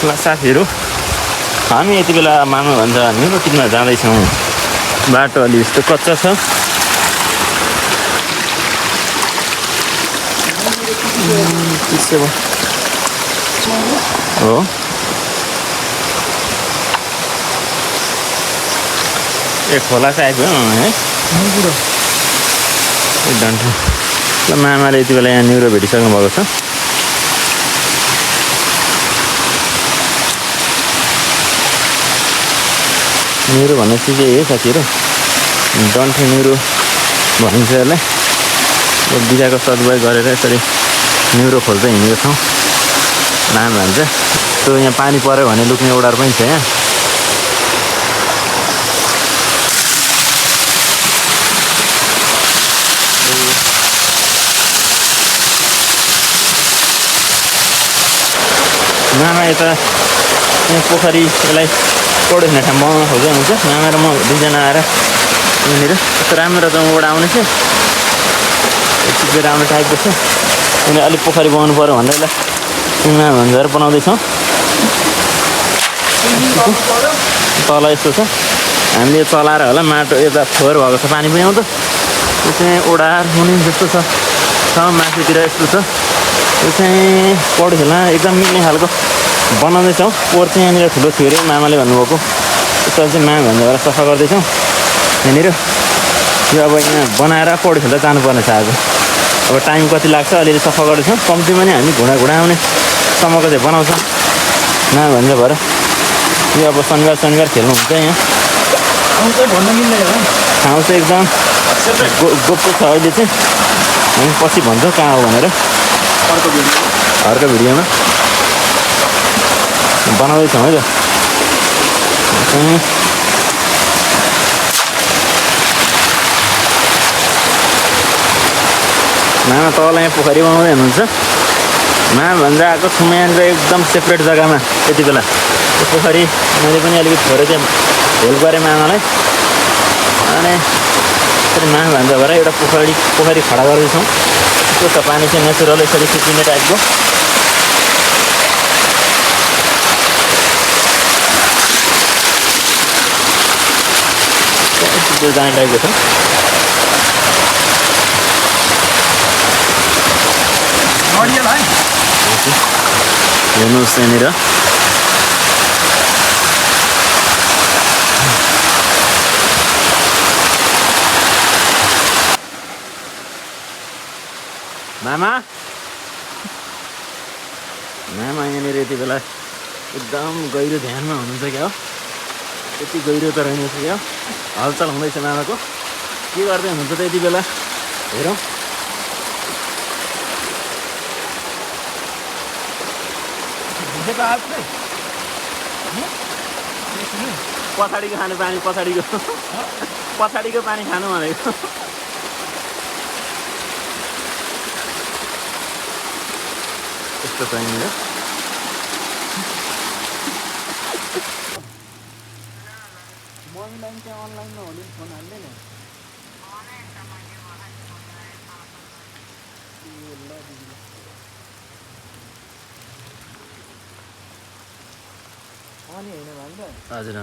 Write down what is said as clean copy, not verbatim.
ल साथीहरू हामी यति बेला मामा भन्छ निरो टिप्न जाँदैछौँ। बाटो अलि यस्तो कच्चा छ। हो ए खोला चाहिँ आइपुग्यो है डन्ठो। ल मामाले यति बेला यहाँ निरो भेटिसक्नु भएको छ। निरो भन्ने चिज यही हो साथीहरू, डन्ठे निरो भनिन्छ यसलाई। बिगाको सदुपयोग गरेर यसरी निरो खोज्दै हिँडेको छौँ। नाम भन्छ त्यो यहाँ पानी पऱ्यो भने लुक्ने ओडार पनि छ यहाँ। मामा यता यहाँ पोखरी यसलाई पौडी खेल्ने ठाउँ बनाउन खोज्दै हुन्छ। मामा र म दुईजना आएर यहाँनिर यस्तो राम्रो त ओडा आउने छ, चिपेर आउने टाइपको छ। अनि अलिक पोखरी बनाउनु पऱ्यो भनेर यसलाई मामा भनेर बनाउँदैछौँ। तल यस्तो छ, हामीले चलाएर होला माटो यता फोहोर भएको छ, पानी पनि आउँछ। यो चाहिँ ओडार हुने जस्तो छ माथितिर यस्तो छ। यो चाहिँ पौडी खेल्न एकदम मिल्ने खालको बनाउँदैछौँ। पोहोर चाहिँ यहाँनिर ठुलो थियो अरे मामाले भन्नुभएको, त्यसपछि चाहिँ मामा भनेर सफा गर्दैछौँ यहाँनिर। यो अब यहाँ बनाएर पौडी खेल्दा जानुपर्ने छ आज। अब टाइम कति लाग्छ अलिअलि सफा गर्दैछौँ। कम्तीमा नि हामी घुँडा आउने सम्मको चाहिँ बनाउँछौँ मामा भन्छ भएर। यो अब शनिबार खेल्नुहुन्छ यहाँ ठाउँ चाहिँ एकदम गोप्रो छ अहिले चाहिँ। हामी पछि भन्छौँ कहाँ हो भनेर अर्को भिडियोमा बनाउँदैछौँ है त। मामा तल यहाँ पोखरी बनाउँदै हुनुहुन्छ। मामा भन्छ आएको छु यहाँनिर एकदम सेपरेट जग्गामा। यति बेला त्यो पोखरी मैले पनि अलिकति थोरै चाहिँ हेल्प गरेँ मामालाई। अनि यसरी मामा भन्छ भएर एउटा पोखरी खडा गर्दैछौँ। त्यो त पानी चाहिँ नेचुरल यसरी सुकिने टाइपको। जाने टाइपको छ। हेर्नुहोस् यहाँनिर मामा यहाँनिर यति बेला एकदम गहिरो ध्यानमा हुनुहुन्छ क्या हो। यति गहिरो त रहेनछ क्या, हलचल हुँदैछ मामाको। के गर्दै हुनुहुन्छ त यति बेला हेरौँ। पछाडिको खानु पानी, पछाडिको पानी खानु भनेको। यस्तो छ यहाँनिर। अनलाइन चाहिँ अनलाइनमा हुने फोन हाल्दैन। अनि होइन भन्छ हजुर।